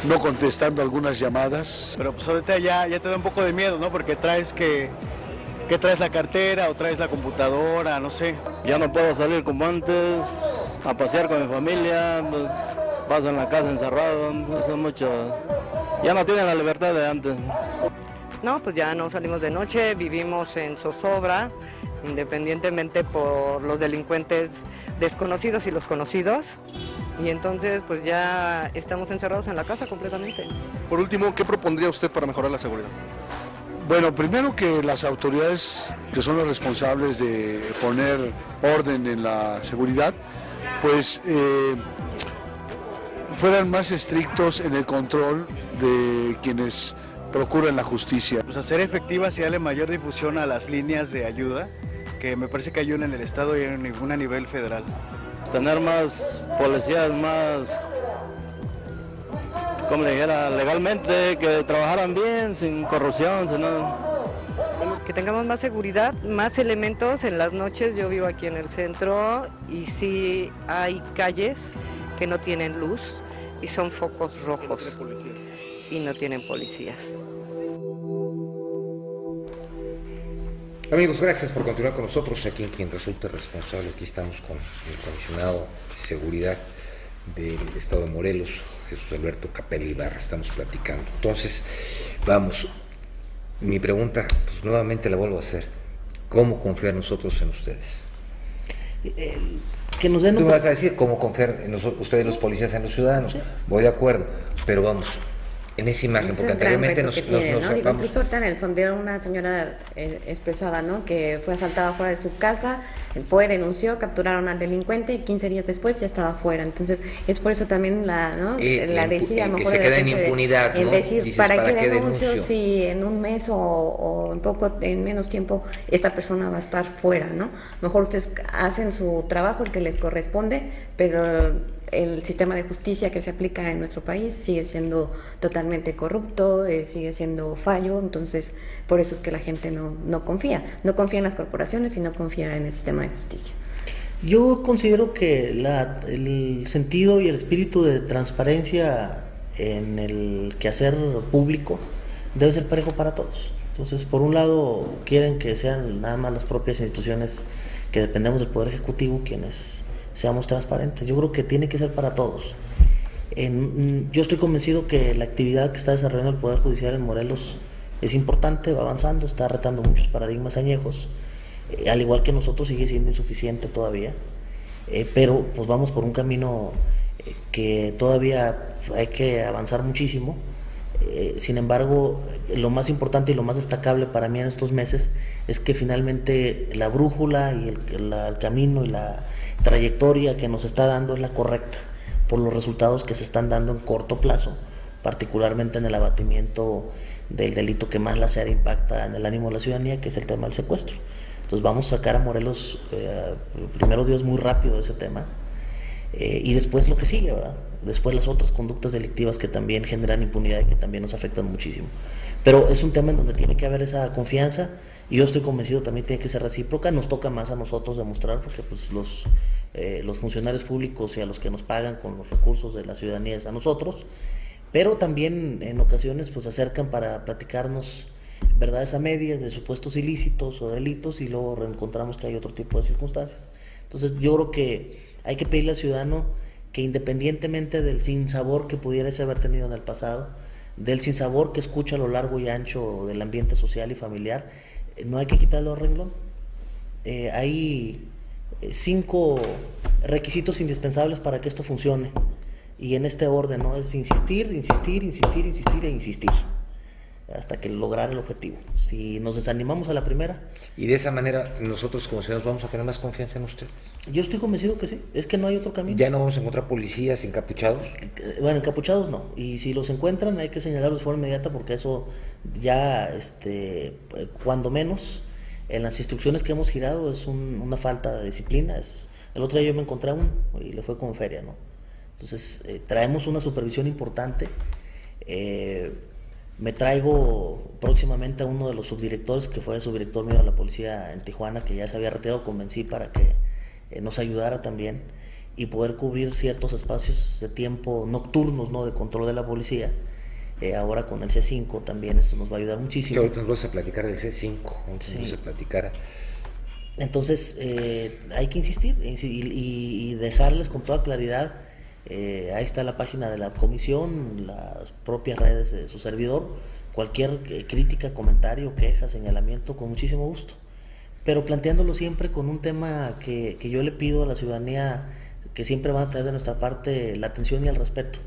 no contestando algunas llamadas. Pero pues ahorita ya te da un poco de miedo, ¿no? Porque traes que traes la cartera o traes la computadora, no sé. Ya no puedo salir como antes, a pasear con mi familia, pues paso en la casa encerrado, son muchos. Ya no tienen la libertad de antes. No, pues ya no salimos de noche, vivimos en zozobra, independientemente por los delincuentes desconocidos y los conocidos, y entonces pues ya estamos encerrados en la casa completamente. Por último, ¿qué propondría usted para mejorar la seguridad? Bueno, primero que las autoridades que son las responsables de poner orden en la seguridad, pues fueran más estrictos en el control de quienes procuran la justicia. Pues hacer efectivas y darle mayor difusión a las líneas de ayuda, que me parece que hay una en el estado y una a nivel federal. Tener más policías, más, como le dijera, legalmente, que trabajaran bien, sin corrupción, sin nada. Que tengamos más seguridad, más elementos. En las noches yo vivo aquí en el centro y sí hay calles que no tienen luz y son focos rojos y no tienen policías. Amigos, gracias por continuar con nosotros aquí en Quien Resulte Responsable. Aquí estamos con el comisionado de Seguridad del Estado de Morelos, Jesús Alberto Capella Ibarra. Estamos platicando. Entonces, vamos, mi pregunta, pues nuevamente la vuelvo a hacer. ¿Cómo confiar nosotros en ustedes? Que nos den Tú me vas a decir cómo confiar en ustedes los policías en los ciudadanos. Sí. Voy de acuerdo, pero vamos, en esa imagen, porque anteriormente nos incluso ahorita en el sondeo una señora expresaba, ¿no?, que fue asaltada fuera de su casa, fue, denunció, capturaron al delincuente y 15 días después ya estaba fuera. Entonces es por eso también la decía, que se queda en impunidad, ¿no? Decir, dices, ¿para qué denuncio si en un mes o en menos tiempo esta persona va a estar fuera, ¿no? Mejor ustedes hacen su trabajo, el que les corresponde, pero el sistema de justicia que se aplica en nuestro país sigue siendo totalmente corrupto, sigue siendo fallo. Entonces por eso es que la gente no confía en las corporaciones y no confía en el sistema de justicia. Yo considero que el sentido y el espíritu de transparencia en el quehacer público debe ser parejo para todos. Entonces, por un lado, quieren que sean nada más las propias instituciones que dependemos del Poder Ejecutivo quienes seamos transparentes. Yo creo que tiene que ser para todos. Yo estoy convencido que la actividad que está desarrollando el Poder Judicial en Morelos es importante, va avanzando, está retando muchos paradigmas añejos, al igual que nosotros sigue siendo insuficiente todavía, pero pues vamos por un camino que todavía hay que avanzar muchísimo. Sin embargo, lo más importante y lo más destacable para mí en estos meses es que finalmente la brújula y el camino y la trayectoria que nos está dando es la correcta por los resultados que se están dando en corto plazo, particularmente en el abatimiento del delito que más laceara impacta en el ánimo de la ciudadanía, que es el tema del secuestro. Entonces vamos a sacar a Morelos, primero Dios, muy rápido de ese tema, y después lo que sigue, ¿verdad? Después las otras conductas delictivas que también generan impunidad y que también nos afectan muchísimo. Pero es un tema en donde tiene que haber esa confianza, y yo estoy convencido también tiene que ser recíproca. Nos toca más a nosotros demostrar, porque pues los funcionarios públicos y a los que nos pagan con los recursos de la ciudadanía es a nosotros, pero también en ocasiones pues se acercan para platicarnos verdades a medias de supuestos ilícitos o delitos, y luego reencontramos que hay otro tipo de circunstancias. Entonces yo creo que hay que pedirle al ciudadano que, independientemente del sinsabor que pudiera haber tenido en el pasado, del sinsabor que escucha a lo largo y ancho del ambiente social y familiar, no hay que quitarle el renglón. Hay 5 requisitos indispensables para que esto funcione, y en este orden, ¿no? Es insistir e insistir hasta que lograr el objetivo. Si nos desanimamos a la primera, y de esa manera nosotros como ciudadanos vamos a tener más confianza en ustedes. Yo estoy convencido que sí, es que no hay otro camino. ¿Ya no vamos a encontrar policías encapuchados? Bueno, encapuchados no, y si los encuentran hay que señalarlos de forma inmediata, porque eso ya, cuando menos, en las instrucciones que hemos girado es una falta de disciplina. El otro día yo me encontré a uno y le fue como feria, ¿no? Entonces traemos una supervisión importante. Me traigo próximamente a uno de los subdirectores que fue subdirector mío de la policía en Tijuana, que ya se había retirado. Convencí para que nos ayudara también y poder cubrir ciertos espacios de tiempo nocturnos, ¿no?, de control de la policía. Ahora con el C5 también esto nos va a ayudar muchísimo. Ahorita nos vas a platicar del C5, sí. Vamos a platicar. Entonces hay que insistir y dejarles con toda claridad. Ahí está la página de la comisión, las propias redes de su servidor, cualquier crítica, comentario, queja, señalamiento, con muchísimo gusto, pero planteándolo siempre con un tema que yo le pido a la ciudadanía, que siempre van a tener de nuestra parte la atención y el respeto.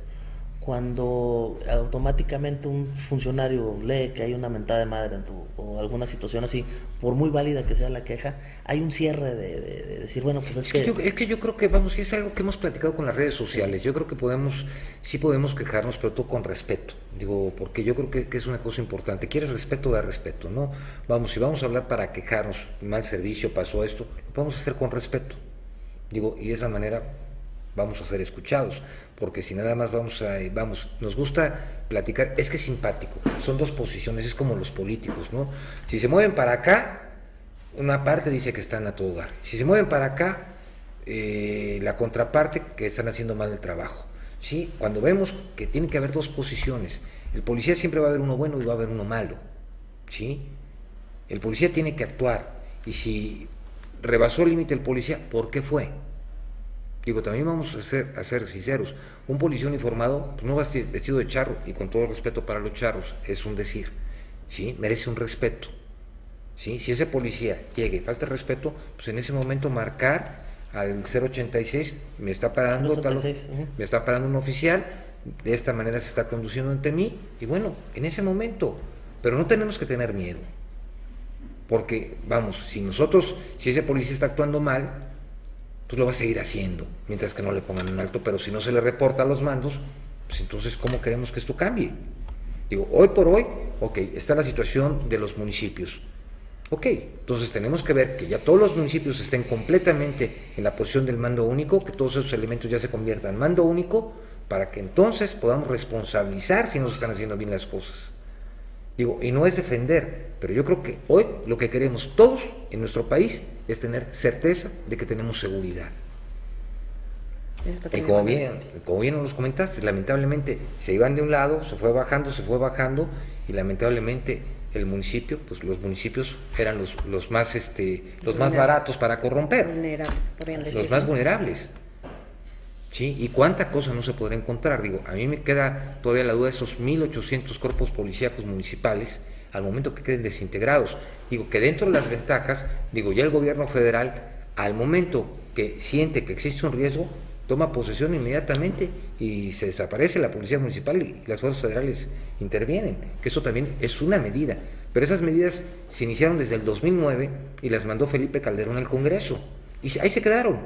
Cuando automáticamente un funcionario lee que hay una mentada de madre o alguna situación así, por muy válida que sea la queja, hay un cierre de decir, bueno, pues es que yo creo que, vamos, es algo que hemos platicado con las redes sociales. Yo creo que sí podemos quejarnos, pero todo con respeto. Digo, porque yo creo que es una cosa importante. ¿Quieres respeto? Da respeto, ¿no? Vamos, si vamos a hablar para quejarnos, mal servicio, pasó esto, lo podemos hacer con respeto. Digo, y de esa manera vamos a ser escuchados, porque si nada más nos gusta platicar, es que es simpático, son dos posiciones, es como los políticos, ¿no? Si se mueven para acá, una parte dice que están a todo dar, si se mueven para acá, la contraparte que están haciendo mal el trabajo, ¿sí? Cuando vemos que tiene que haber dos posiciones, el policía siempre va a haber uno bueno y va a haber uno malo, ¿sí? El policía tiene que actuar, y si rebasó el límite el policía, ¿por qué fue? Digo, también vamos a ser sinceros, un policía uniformado pues no va vestido de charro, y con todo respeto para los charros, es un decir, ¿sí? Merece un respeto, ¿sí? Si ese policía llega y falta el respeto, pues en ese momento marcar al 086, me está parando me está parando un oficial, de esta manera se está conduciendo ante mí, y bueno, en ese momento, pero no tenemos que tener miedo, porque vamos, si ese policía está actuando mal, pues lo va a seguir haciendo, mientras que no le pongan un alto, pero si no se le reporta a los mandos, pues entonces ¿cómo queremos que esto cambie? Digo, hoy por hoy, ok, está la situación de los municipios, ok, entonces tenemos que ver que ya todos los municipios estén completamente en la posición del mando único, que todos esos elementos ya se conviertan en mando único, para que entonces podamos responsabilizar si no se están haciendo bien las cosas. Digo, y no es defender, pero yo creo que hoy lo que queremos todos en nuestro país es tener certeza de que tenemos seguridad. Y como bien nos comentaste, lamentablemente se iban de un lado, se fue bajando, y lamentablemente el municipio, pues los municipios eran los más baratos para corromper, los más vulnerables. ¿Sí? ¿Y cuánta cosa no se podrá encontrar? Digo, a mí me queda todavía la duda de esos 1.800 cuerpos policíacos municipales al momento que queden desintegrados. Digo, que dentro de las ventajas, digo, ya el gobierno federal, al momento que siente que existe un riesgo, toma posesión inmediatamente y se desaparece la policía municipal y las fuerzas federales intervienen, que eso también es una medida. Pero esas medidas se iniciaron desde el 2009 y las mandó Felipe Calderón al Congreso. Y ahí se quedaron.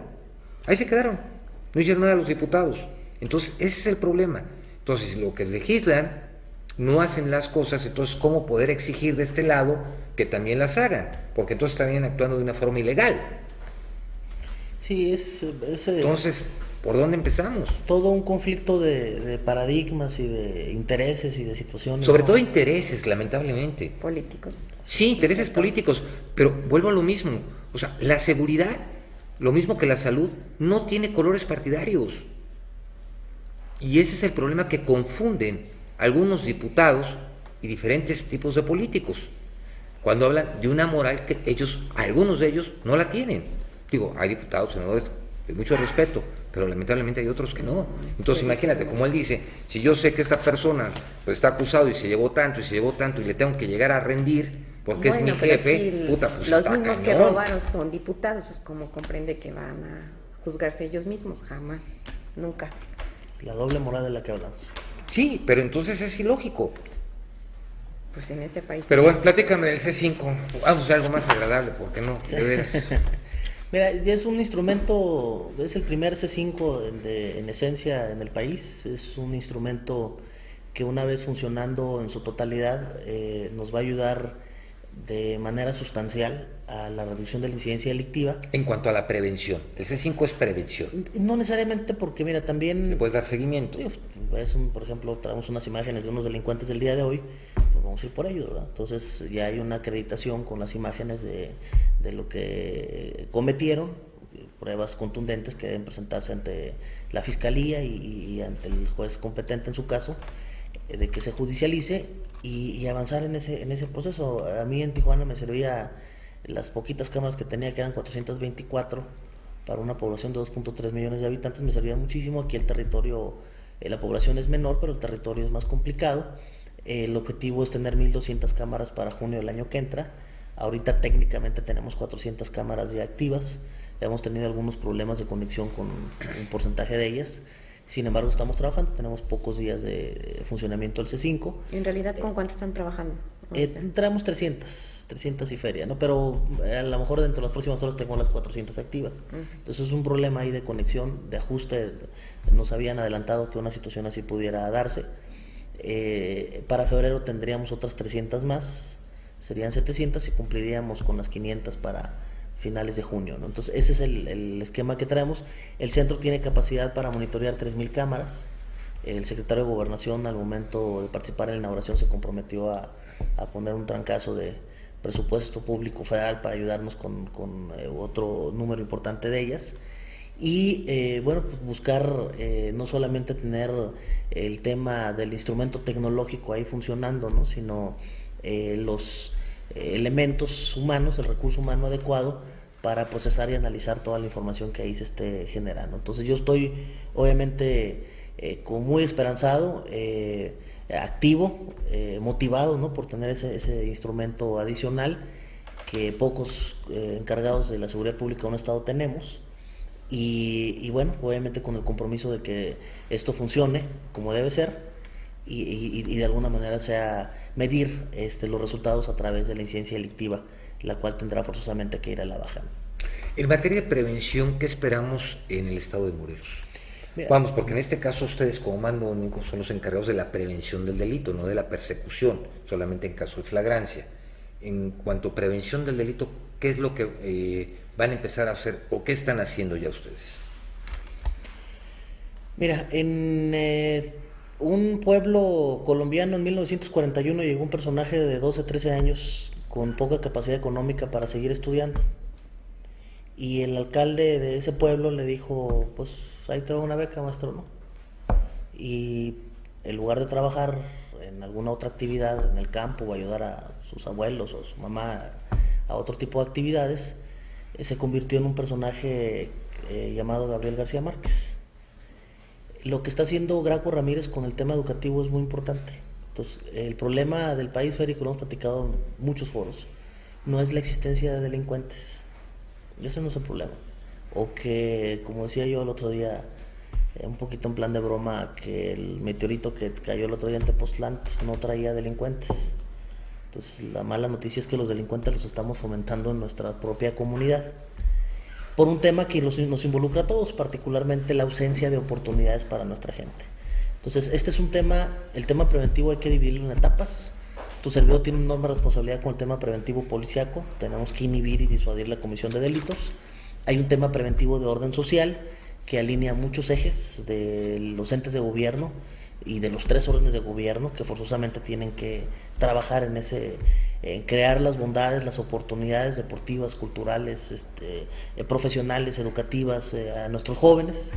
No hicieron nada los diputados. Entonces, ese es el problema. Entonces, lo que legislan, no hacen las cosas, entonces, ¿cómo poder exigir de este lado que también las hagan? Porque entonces estarían actuando de una forma ilegal. Sí, entonces, ¿por dónde empezamos? Todo un conflicto de paradigmas y de intereses y de situaciones. Sobre todo intereses, lamentablemente. Políticos. Sí, intereses políticos, pero vuelvo a lo mismo. O sea, la seguridad, lo mismo que la salud, no tiene colores partidarios. Y ese es el problema que confunden algunos diputados y diferentes tipos de políticos cuando hablan de una moral que algunos de ellos no la tienen. Digo, hay diputados, senadores de mucho respeto, pero lamentablemente hay otros que no. Entonces imagínate, como él dice, si yo sé que esta persona pues, está acusado y se llevó tanto y le tengo que llegar a rendir porque es mi jefe, si pues los mismos que robaron son diputados, pues ¿cómo comprende que van a juzgarse ellos mismos? Jamás, nunca. La doble moral de la que hablamos. Sí, pero entonces es ilógico. Pues en este país. Pero bueno, platícame del C5, vamos a hacer algo más agradable, ¿por qué no? De veras. Mira, es un instrumento, es el primer C5 en esencia en el país, es un instrumento que una vez funcionando en su totalidad nos va a ayudar de manera sustancial a la reducción de la incidencia delictiva. En cuanto a la prevención, el C5 es prevención. No necesariamente, porque mira, también... ¿Le puedes dar seguimiento? Por ejemplo, traemos unas imágenes de unos delincuentes del día de hoy, pues vamos a ir por ellos, ¿verdad? Entonces ya hay una acreditación con las imágenes de lo que cometieron, pruebas contundentes que deben presentarse ante la Fiscalía y ante el juez competente en su caso, de que se judicialice y avanzar en ese proceso. A mí en Tijuana me servía las poquitas cámaras que tenía, que eran 424 para una población de 2.3 millones de habitantes, me servía muchísimo. Aquí el territorio, la población es menor, pero el territorio es más complicado. El objetivo es tener 1.200 cámaras para junio del año que entra. Ahorita técnicamente tenemos 400 cámaras ya activas. Hemos tenido algunos problemas de conexión con un porcentaje de ellas. Sin embargo, estamos trabajando. Tenemos pocos días de funcionamiento del C5. En realidad, ¿con cuánto están trabajando? Traemos 300 y feria, ¿no? Pero a lo mejor dentro de las próximas horas tengo las 400 activas. Entonces es un problema ahí de conexión, de ajuste. Nos habían adelantado que una situación así pudiera darse. Para febrero tendríamos otras 300 más, serían 700 y cumpliríamos con las 500 para finales de junio, ¿no? Entonces ese es el esquema que traemos. El centro tiene capacidad para monitorear 3.000 cámaras. El secretario de Gobernación, al momento de participar en la inauguración, se comprometió a poner un trancazo de presupuesto público federal para ayudarnos con otro número importante de ellas. Y bueno, pues buscar no solamente tener el tema del instrumento tecnológico ahí funcionando, ¿no? Sino los elementos humanos, el recurso humano adecuado para procesar y analizar toda la información que ahí se esté generando. Entonces yo estoy obviamente muy esperanzado, activo, motivado, ¿no? Por tener ese instrumento adicional que pocos encargados de la seguridad pública de un estado tenemos. Y bueno, obviamente con el compromiso de que esto funcione como debe ser y de alguna manera sea medir los resultados a través de la incidencia delictiva, la cual tendrá forzosamente que ir a la baja. En materia de prevención, ¿qué esperamos en el estado de Morelos? Mira, vamos, porque en este caso ustedes como mando único son los encargados de la prevención del delito, no de la persecución, solamente en caso de flagrancia. En cuanto a prevención del delito, ¿qué es lo que van a empezar a hacer o qué están haciendo ya ustedes? Mira, en un pueblo colombiano en 1941 llegó un personaje de 12, 13 años con poca capacidad económica para seguir estudiando. Y el alcalde de ese pueblo le dijo, pues ahí te va una beca, maestro, ¿no? Y en lugar de trabajar en alguna otra actividad en el campo o ayudar a sus abuelos o su mamá a otro tipo de actividades, se convirtió en un personaje llamado Gabriel García Márquez. Lo que está haciendo Graco Ramírez con el tema educativo es muy importante. Entonces, el problema del país, Feri, que lo hemos platicado en muchos foros, no es la existencia de delincuentes. Ese no es el problema. O que, como decía yo el otro día, un poquito en plan de broma, que el meteorito que cayó el otro día en Tepoztlán pues, no traía delincuentes. Entonces, la mala noticia es que los delincuentes los estamos fomentando en nuestra propia comunidad. Por un tema que nos involucra a todos, particularmente la ausencia de oportunidades para nuestra gente. Entonces, este es un tema, el tema preventivo hay que dividirlo en etapas. Tu servidor tiene una enorme responsabilidad con el tema preventivo policiaco, tenemos que inhibir y disuadir la comisión de delitos. Hay un tema preventivo de orden social que alinea muchos ejes de los entes de gobierno y de los 3 órdenes de gobierno que forzosamente tienen que trabajar en crear las bondades, las oportunidades deportivas, culturales, profesionales, educativas a nuestros jóvenes,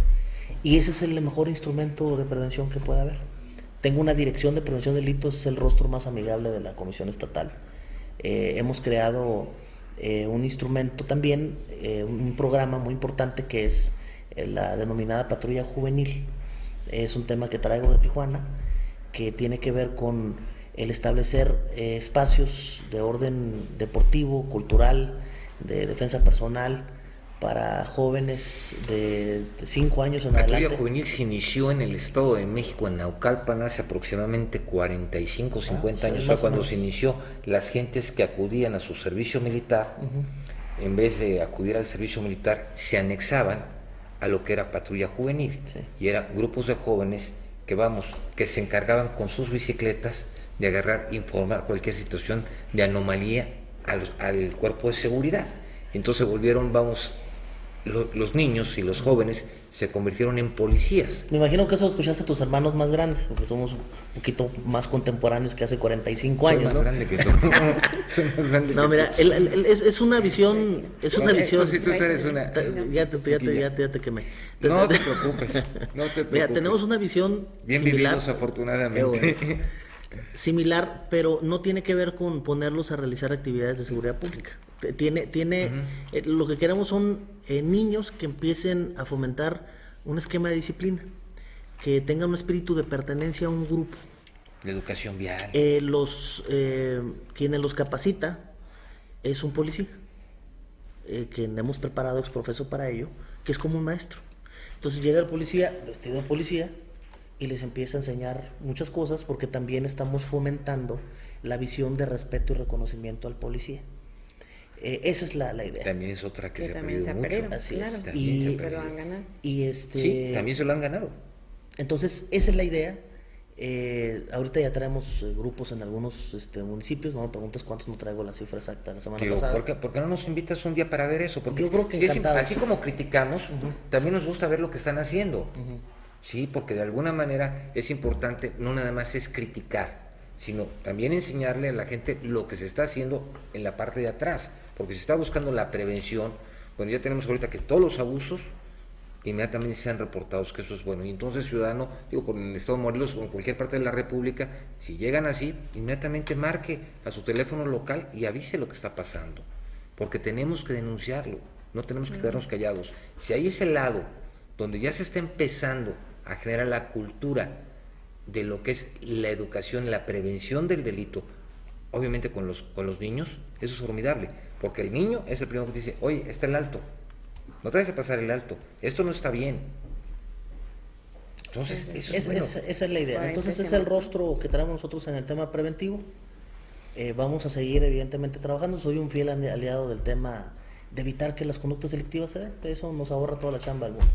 y ese es el mejor instrumento de prevención que pueda haber. Tengo una dirección de prevención de delitos, es el rostro más amigable de la Comisión Estatal. Hemos creado un instrumento también, un programa muy importante que es la denominada patrulla juvenil. Es un tema que traigo de Tijuana, que tiene que ver con el establecer espacios de orden deportivo, cultural, de defensa personal para jóvenes de 5 años en adelante. La patrulla juvenil se inició en el Estado de México, en Naucalpan, hace aproximadamente 45 o 50 años. Fue cuando se inició. Las gentes que acudían a su servicio militar, en vez de acudir al servicio militar, se anexaban a lo que era patrulla juvenil. Sí. Y eran grupos de jóvenes que se encargaban con sus bicicletas de agarrar, informar cualquier situación de anomalía al cuerpo de seguridad. Entonces volvieron, los niños y los jóvenes se convirtieron en policías. Me imagino que eso lo escuchaste a tus hermanos más grandes, porque somos un poquito más contemporáneos que hace 45 años, ¿no? Grande que tú. Soy más grande no, que mira, es una visión, visión. Si tú eres una... Ya te quemé. No te preocupes, no te preocupes. Mira, tenemos una visión bien similar. Vividos, afortunadamente. Similar, pero no tiene que ver con ponerlos a realizar actividades de seguridad pública. Lo que queremos son niños que empiecen a fomentar un esquema de disciplina, que tengan un espíritu de pertenencia a un grupo. La educación vial. Quienes los capacita es un policía, quien hemos preparado exprofeso para ello, que es como un maestro. Entonces llega el policía vestido de policía y les empieza a enseñar muchas cosas, porque también estamos fomentando la visión de respeto y reconocimiento al policía. Esa es la idea. También es otra que se ha perdido mucho. Así claro. es. Y se lo han ganado. Sí, también se lo han ganado. Entonces, esa es la idea. Ahorita ya traemos grupos en algunos municipios. No me preguntes cuántos, no traigo la cifra exacta la semana pasada. ¿Por qué no nos invitas un día para ver eso? Porque yo creo que así como criticamos, también nos gusta ver lo que están haciendo. Sí, porque de alguna manera es importante, no nada más es criticar, sino también enseñarle a la gente lo que se está haciendo en la parte de atrás, porque se está buscando la prevención. Bueno, ya tenemos ahorita que todos los abusos inmediatamente sean reportados, que eso es bueno. Y entonces, ciudadano, por el estado de Morelos o en cualquier parte de la República, si llegan así, inmediatamente marque a su teléfono local y avise lo que está pasando, porque tenemos que denunciarlo, no tenemos que quedarnos callados. Si hay ese lado donde ya se está empezando a generar la cultura de lo que es la educación, la prevención del delito, obviamente con los niños, eso es formidable, porque el niño es el primero que dice, oye, está el alto, no te vayas a pasar el alto, esto no está bien. Entonces, eso es bueno. Esa es la idea. Entonces, es el rostro que traemos nosotros en el tema preventivo. Vamos a seguir, evidentemente, trabajando. Soy un fiel aliado del tema de evitar que las conductas delictivas se den. Eso nos ahorra toda la chamba del mundo.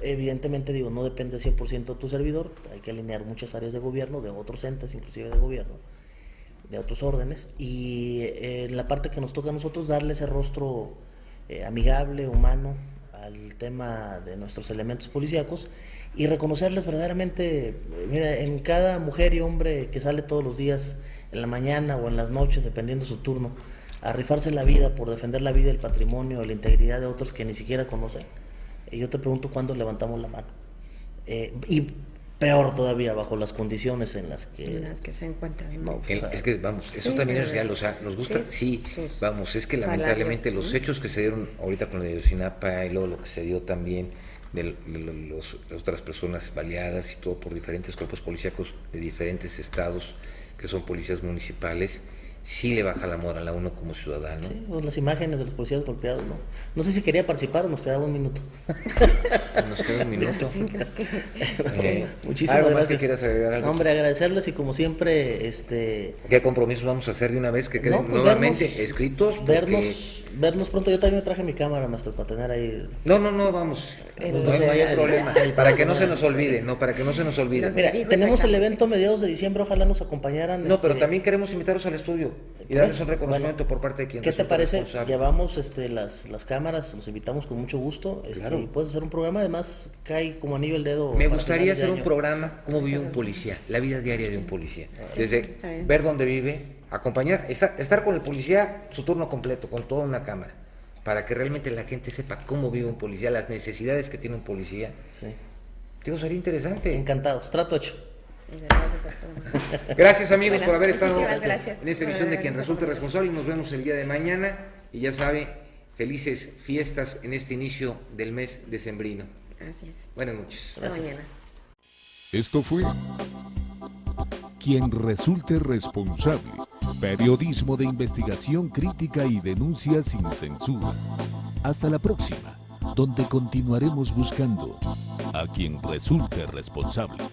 Evidentemente, no depende 100% de tu servidor. Hay que alinear muchas áreas de gobierno, de otros entes, inclusive de gobierno, de otros órdenes. Y en la parte que nos toca a nosotros, darle ese rostro amigable, humano, al tema de nuestros elementos policíacos y reconocerles verdaderamente, mira, en cada mujer y hombre que sale todos los días, en la mañana o en las noches, dependiendo de su turno, a rifarse la vida por defender la vida, el patrimonio, la integridad de otros que ni siquiera conocen. Yo te pregunto cuándo levantamos la mano. Y peor todavía, bajo las condiciones en las que se encuentran. No, es que, vamos, eso también es real, o sea, nos gusta, sí, vamos, es que lamentablemente los hechos que se dieron ahorita con la de Ayotzinapa y luego lo que se dio también de las otras personas baleadas y todo por diferentes cuerpos policíacos de diferentes estados que son policías municipales, sí le baja la moral a uno como ciudadano. Sí, pues las imágenes de los policías golpeados, no sé si quería participar o nos quedaba un minuto. Nos queda un minuto. Muchísimas gracias. ¿Que quieras agregar algo? Hombre, agradecerles y como siempre, ¿qué compromisos vamos a hacer de una vez que queden pues nuevamente escritos? Vernos pronto. Yo también me traje mi cámara, maestro, para tener ahí. No, vamos. No hay problema. Para que no se nos olvide, para que no se nos olvide. Mira, tenemos el evento a mediados de diciembre, ojalá nos acompañaran. No, pero también queremos invitarlos al estudio y darles un reconocimiento por parte de quien ¿qué te parece? Llevamos las cámaras, los invitamos con mucho gusto. Claro. Y puedes hacer un programa, además cae como anillo el dedo. Me gustaría hacer un programa, cómo vive un policía, la vida diaria de un policía. Desde ver dónde vive, acompañar, estar con el policía su turno completo, con toda una cámara, para que realmente la gente sepa cómo vive un policía, las necesidades que tiene un policía. Sí. Digo, sería interesante. Encantados, trato hecho. Gracias amigos por haber estado en esta emisión de Quien Resulte Responsable y nos vemos el día de mañana y ya sabe, felices fiestas en este inicio del mes decembrino. Así es. Buenas noches. Hasta mañana. Esto fue Quien Resulte Responsable, periodismo de investigación crítica y denuncia sin censura. Hasta la próxima, donde continuaremos buscando a quien resulte responsable.